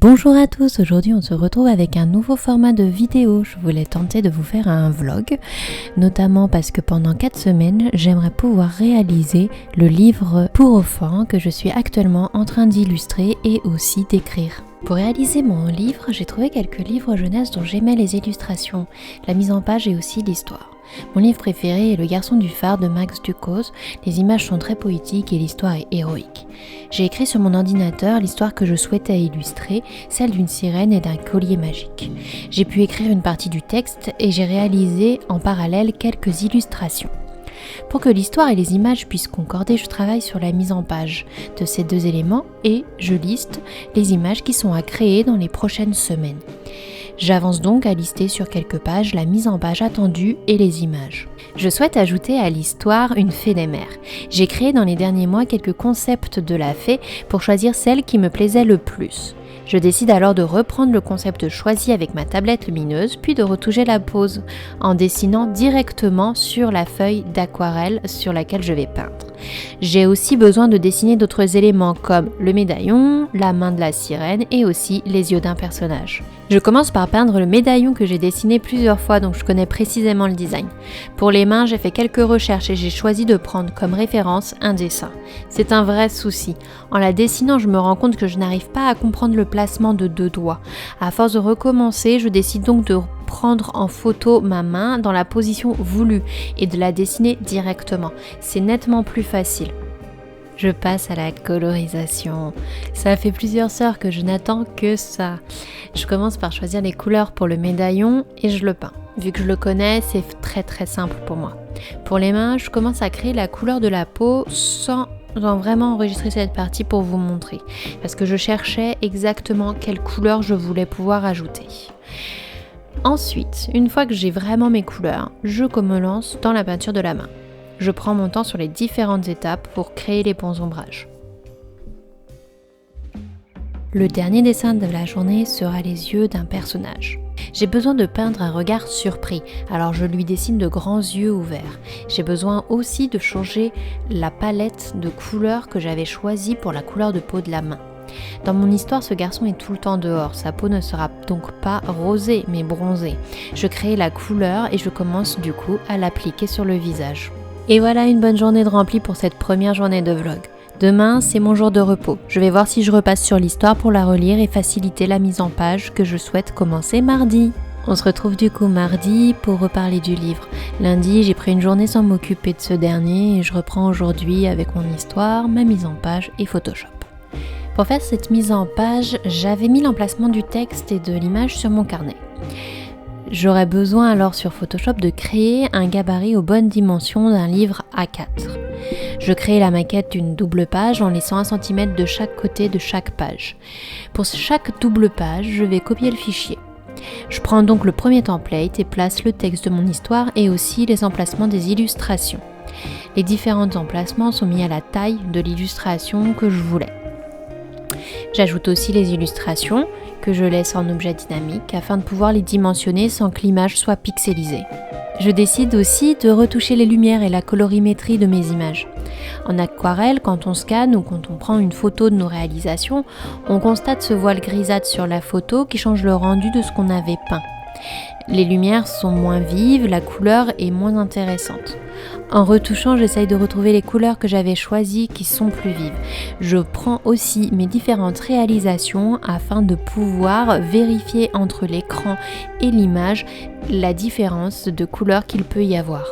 Bonjour à tous, aujourd'hui on se retrouve avec un nouveau format de vidéo. Je voulais tenter de vous faire un vlog, notamment parce que pendant 4 semaines, j'aimerais pouvoir réaliser le livre pour enfants que je suis actuellement en train d'illustrer et aussi d'écrire. Pour réaliser mon livre, j'ai trouvé quelques livres jeunesse dont j'aimais les illustrations, la mise en page et aussi l'histoire. Mon livre préféré est Le Garçon du phare de Max Ducos. Les images sont très poétiques et l'histoire est héroïque. J'ai écrit sur mon ordinateur l'histoire que je souhaitais illustrer, celle d'une sirène et d'un collier magique. J'ai pu écrire une partie du texte et j'ai réalisé en parallèle quelques illustrations. Pour que l'histoire et les images puissent concorder, je travaille sur la mise en page de ces deux éléments et je liste les images qui sont à créer dans les prochaines semaines. J'avance donc à lister sur quelques pages la mise en page attendue et les images. Je souhaite ajouter à l'histoire une fée des mers. J'ai créé dans les derniers mois quelques concepts de la fée pour choisir celle qui me plaisait le plus. Je décide alors de reprendre le concept choisi avec ma tablette lumineuse, puis de retoucher la pose en dessinant directement sur la feuille d'aquarelle sur laquelle je vais peindre. J'ai aussi besoin de dessiner d'autres éléments comme le médaillon, la main de la sirène et aussi les yeux d'un personnage. Je commence par peindre le médaillon que j'ai dessiné plusieurs fois, donc je connais précisément le design. Pour les mains, j'ai fait quelques recherches et j'ai choisi de prendre comme référence un dessin. C'est un vrai souci. En la dessinant, je me rends compte que je n'arrive pas à comprendre le placement de 2 doigts. À force de recommencer, je décide donc de prendre en photo ma main dans la position voulue et de la dessiner directement. C'est nettement plus facile. Je passe à la colorisation. Ça fait plusieurs heures que je n'attends que ça. Je commence par choisir les couleurs pour le médaillon et je le peins. Vu que je le connais, c'est très simple pour moi. Pour les mains, je commence à créer la couleur de la peau sans vraiment enregistrer cette partie pour vous montrer. Parce que je cherchais exactement quelle couleur je voulais pouvoir ajouter. Ensuite, une fois que j'ai vraiment mes couleurs, je me lance dans la peinture de la main. Je prends mon temps sur les différentes étapes pour créer les bons ombrages. Le dernier dessin de la journée sera les yeux d'un personnage. J'ai besoin de peindre un regard surpris, alors je lui dessine de grands yeux ouverts. J'ai besoin aussi de changer la palette de couleurs que j'avais choisie pour la couleur de peau de la main. Dans mon histoire, ce garçon est tout le temps dehors, sa peau ne sera donc pas rosée mais bronzée. Je crée la couleur et je commence du coup à l'appliquer sur le visage. Et voilà une bonne journée de rempli pour cette première journée de vlog. Demain, c'est mon jour de repos. Je vais voir si je repasse sur l'histoire pour la relire et faciliter la mise en page que je souhaite commencer mardi. On se retrouve du coup mardi pour reparler du livre. Lundi, j'ai pris une journée sans m'occuper de ce dernier et je reprends aujourd'hui avec mon histoire, ma mise en page et Photoshop. Pour faire cette mise en page, j'avais mis l'emplacement du texte et de l'image sur mon carnet. J'aurais besoin alors sur Photoshop de créer un gabarit aux bonnes dimensions d'un livre A4. Je crée la maquette d'une double page en laissant 1 cm de chaque côté de chaque page. Pour chaque double page, je vais copier le fichier. Je prends donc le premier template et place le texte de mon histoire et aussi les emplacements des illustrations. Les différents emplacements sont mis à la taille de l'illustration que je voulais. J'ajoute aussi les illustrations que je laisse en objet dynamique afin de pouvoir les dimensionner sans que l'image soit pixelisée. Je décide aussi de retoucher les lumières et la colorimétrie de mes images. En aquarelle, quand on scanne ou quand on prend une photo de nos réalisations, on constate ce voile grisâtre sur la photo qui change le rendu de ce qu'on avait peint. Les lumières sont moins vives, la couleur est moins intéressante. En retouchant, j'essaye de retrouver les couleurs que j'avais choisies qui sont plus vives. Je prends aussi mes différentes réalisations afin de pouvoir vérifier entre l'écran et l'image la différence de couleurs qu'il peut y avoir.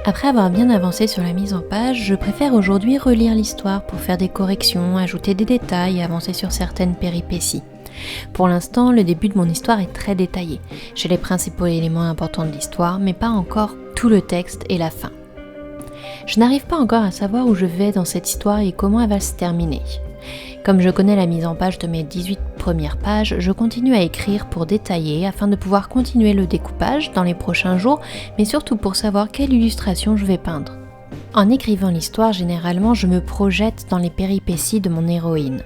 Après avoir bien avancé sur la mise en page, je préfère aujourd'hui relire l'histoire pour faire des corrections, ajouter des détails et avancer sur certaines péripéties. Pour l'instant, le début de mon histoire est très détaillé. J'ai les principaux éléments importants de l'histoire, mais pas encore tout le texte et la fin. Je n'arrive pas encore à savoir où je vais dans cette histoire et comment elle va se terminer. Comme je connais la mise en page de mes 18 premières pages, je continue à écrire pour détailler afin de pouvoir continuer le découpage dans les prochains jours, mais surtout pour savoir quelle illustration je vais peindre. En écrivant l'histoire, généralement, je me projette dans les péripéties de mon héroïne.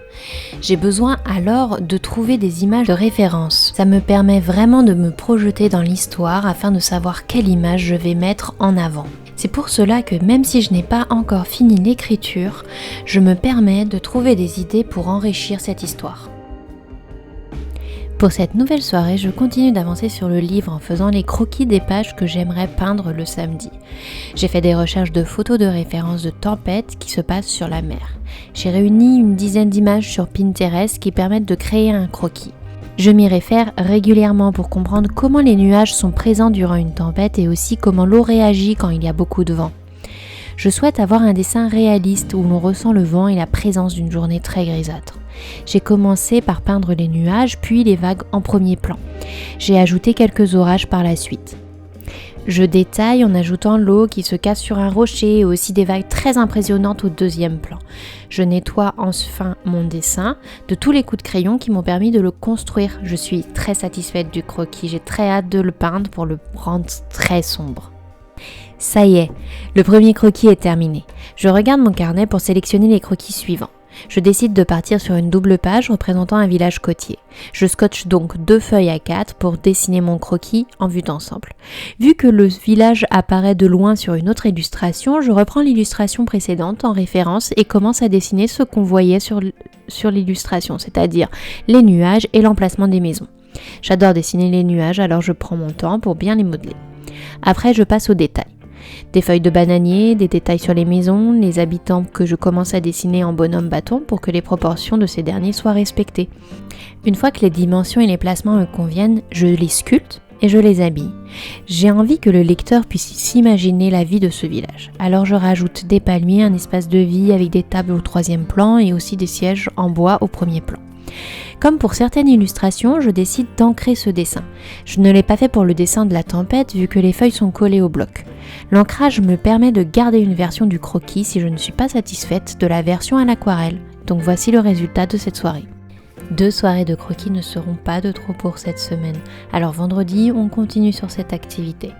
J'ai besoin alors de trouver des images de référence. Ça me permet vraiment de me projeter dans l'histoire afin de savoir quelle image je vais mettre en avant. C'est pour cela que même si je n'ai pas encore fini l'écriture, je me permets de trouver des idées pour enrichir cette histoire. Pour cette nouvelle soirée, je continue d'avancer sur le livre en faisant les croquis des pages que j'aimerais peindre le samedi. J'ai fait des recherches de photos de référence de tempêtes qui se passent sur la mer. J'ai réuni une dizaine d'images sur Pinterest qui permettent de créer un croquis. Je m'y réfère régulièrement pour comprendre comment les nuages sont présents durant une tempête et aussi comment l'eau réagit quand il y a beaucoup de vent. Je souhaite avoir un dessin réaliste où l'on ressent le vent et la présence d'une journée très grisâtre. J'ai commencé par peindre les nuages, puis les vagues en premier plan. J'ai ajouté quelques orages par la suite. Je détaille en ajoutant l'eau qui se casse sur un rocher et aussi des vagues très impressionnantes au deuxième plan. Je nettoie enfin mon dessin de tous les coups de crayon qui m'ont permis de le construire. Je suis très satisfaite du croquis, j'ai très hâte de le peindre pour le rendre très sombre. Ça y est, le premier croquis est terminé. Je regarde mon carnet pour sélectionner les croquis suivants. Je décide de partir sur une double page représentant un village côtier. Je scotche donc 2 feuilles A4 pour dessiner mon croquis en vue d'ensemble. Vu que le village apparaît de loin sur une autre illustration, je reprends l'illustration précédente en référence et commence à dessiner ce qu'on voyait sur l'illustration, c'est-à-dire les nuages et l'emplacement des maisons. J'adore dessiner les nuages, alors je prends mon temps pour bien les modeler. Après, je passe aux détails. Des feuilles de bananier, des détails sur les maisons, les habitants que je commence à dessiner en bonhomme bâton pour que les proportions de ces derniers soient respectées. Une fois que les dimensions et les placements me conviennent, je les sculpte et je les habille. J'ai envie que le lecteur puisse s'imaginer la vie de ce village. Alors je rajoute des palmiers, un espace de vie avec des tables au 3e plan et aussi des sièges en bois au 1er plan. Comme pour certaines illustrations, je décide d'ancrer ce dessin. Je ne l'ai pas fait pour le dessin de la tempête vu que les feuilles sont collées au bloc. L'ancrage me permet de garder une version du croquis si je ne suis pas satisfaite de la version à l'aquarelle. Donc voici le résultat de cette soirée. 2 soirées de croquis ne seront pas de trop pour cette semaine. Alors vendredi, on continue sur cette activité.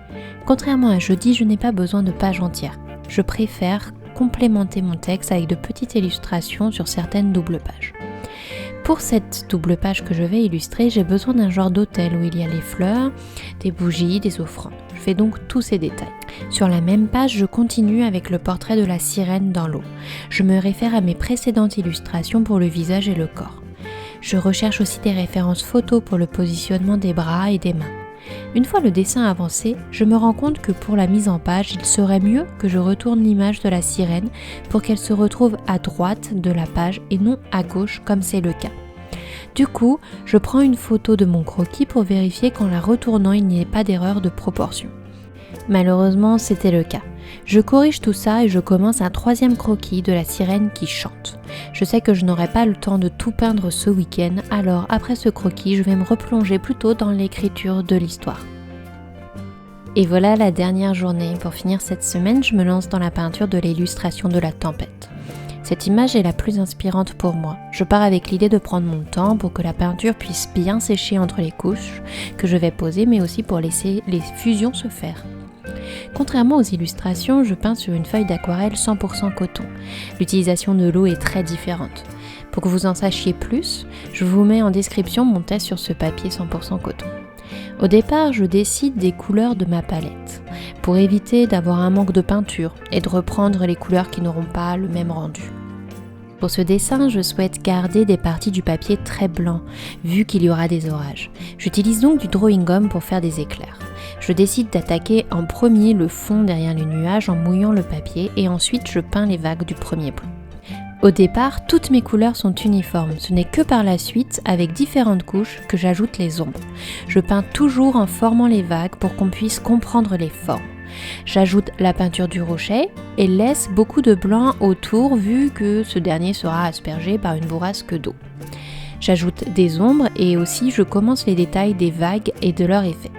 Contrairement à jeudi, je n'ai pas besoin de pages entières. Je préfère complémenter mon texte avec de petites illustrations sur certaines doubles pages. Pour cette double page que je vais illustrer, j'ai besoin d'un genre d'hôtel où il y a les fleurs, des bougies, des offrandes. Je fais donc tous ces détails. Sur la même page, je continue avec le portrait de la sirène dans l'eau. Je me réfère à mes précédentes illustrations pour le visage et le corps. Je recherche aussi des références photos pour le positionnement des bras et des mains. Une fois le dessin avancé, je me rends compte que pour la mise en page, il serait mieux que je retourne l'image de la sirène pour qu'elle se retrouve à droite de la page et non à gauche comme c'est le cas. Du coup, je prends une photo de mon croquis pour vérifier qu'en la retournant, il n'y ait pas d'erreur de proportion. Malheureusement, c'était le cas. Je corrige tout ça et je commence un 3e croquis de la sirène qui chante. Je sais que je n'aurai pas le temps de tout peindre ce week-end, alors après ce croquis, je vais me replonger plutôt dans l'écriture de l'histoire. Et voilà la dernière journée. Pour finir cette semaine, je me lance dans la peinture de l'illustration de la tempête. Cette image est la plus inspirante pour moi. Je pars avec l'idée de prendre mon temps pour que la peinture puisse bien sécher entre les couches que je vais poser, mais aussi pour laisser les fusions se faire. Contrairement aux illustrations, je peins sur une feuille d'aquarelle 100% coton. L'utilisation de l'eau est très différente. Pour que vous en sachiez plus, je vous mets en description mon test sur ce papier 100% coton. Au départ, je décide des couleurs de ma palette, pour éviter d'avoir un manque de peinture et de reprendre les couleurs qui n'auront pas le même rendu. Pour ce dessin, je souhaite garder des parties du papier très blanc, vu qu'il y aura des orages. J'utilise donc du drawing gum pour faire des éclairs. Je décide d'attaquer en premier le fond derrière les nuages en mouillant le papier et ensuite je peins les vagues du premier plan. Au départ, toutes mes couleurs sont uniformes, ce n'est que par la suite, avec différentes couches, que j'ajoute les ombres. Je peins toujours en formant les vagues pour qu'on puisse comprendre les formes. J'ajoute la peinture du rocher et laisse beaucoup de blanc autour vu que ce dernier sera aspergé par une bourrasque d'eau. J'ajoute des ombres et aussi je commence les détails des vagues et de leur effet.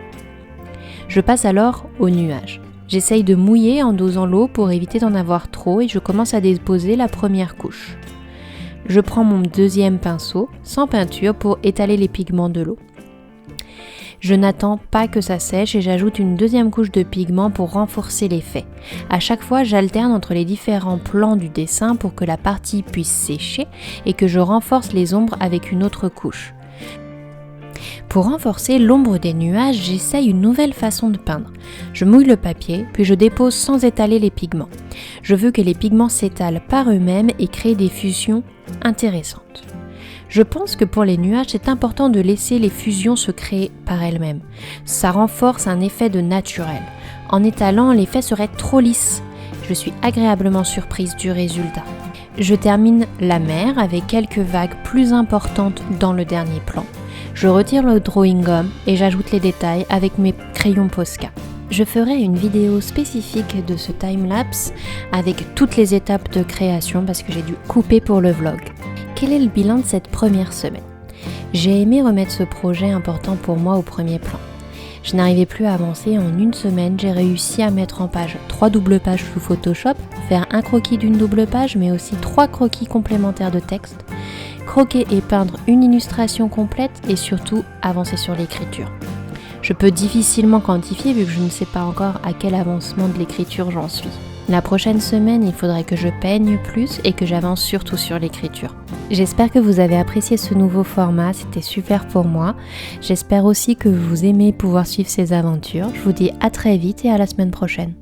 Je passe alors aux nuages. J'essaye de mouiller en dosant l'eau pour éviter d'en avoir trop et je commence à déposer la première couche. Je prends mon 2e pinceau sans peinture pour étaler les pigments de l'eau. Je n'attends pas que ça sèche et j'ajoute une 2e couche de pigments pour renforcer l'effet. À chaque fois, j'alterne entre les différents plans du dessin pour que la partie puisse sécher et que je renforce les ombres avec une autre couche. Pour renforcer l'ombre des nuages, j'essaye une nouvelle façon de peindre. Je mouille le papier, puis je dépose sans étaler les pigments. Je veux que les pigments s'étalent par eux-mêmes et créent des fusions intéressantes. Je pense que pour les nuages, c'est important de laisser les fusions se créer par elles-mêmes. Ça renforce un effet de naturel. En étalant, l'effet serait trop lisse. Je suis agréablement surprise du résultat. Je termine la mer avec quelques vagues plus importantes dans le dernier plan. Je retire le drawing gum et j'ajoute les détails avec mes crayons Posca. Je ferai une vidéo spécifique de ce timelapse avec toutes les étapes de création parce que j'ai dû couper pour le vlog. Quel est le bilan de cette première semaine ? J'ai aimé remettre ce projet important pour moi au premier plan. Je n'arrivais plus à avancer. En une semaine, j'ai réussi à mettre en page 3 doubles pages sous Photoshop, faire un croquis d'une double page, mais aussi 3 croquis complémentaires de texte, croquer et peindre une illustration complète et surtout avancer sur l'écriture. Je peux difficilement quantifier vu que je ne sais pas encore à quel avancement de l'écriture j'en suis. La prochaine semaine, il faudrait que je peigne plus et que j'avance surtout sur l'écriture. J'espère que vous avez apprécié ce nouveau format, c'était super pour moi. J'espère aussi que vous aimez pouvoir suivre ces aventures. Je vous dis à très vite et à la semaine prochaine.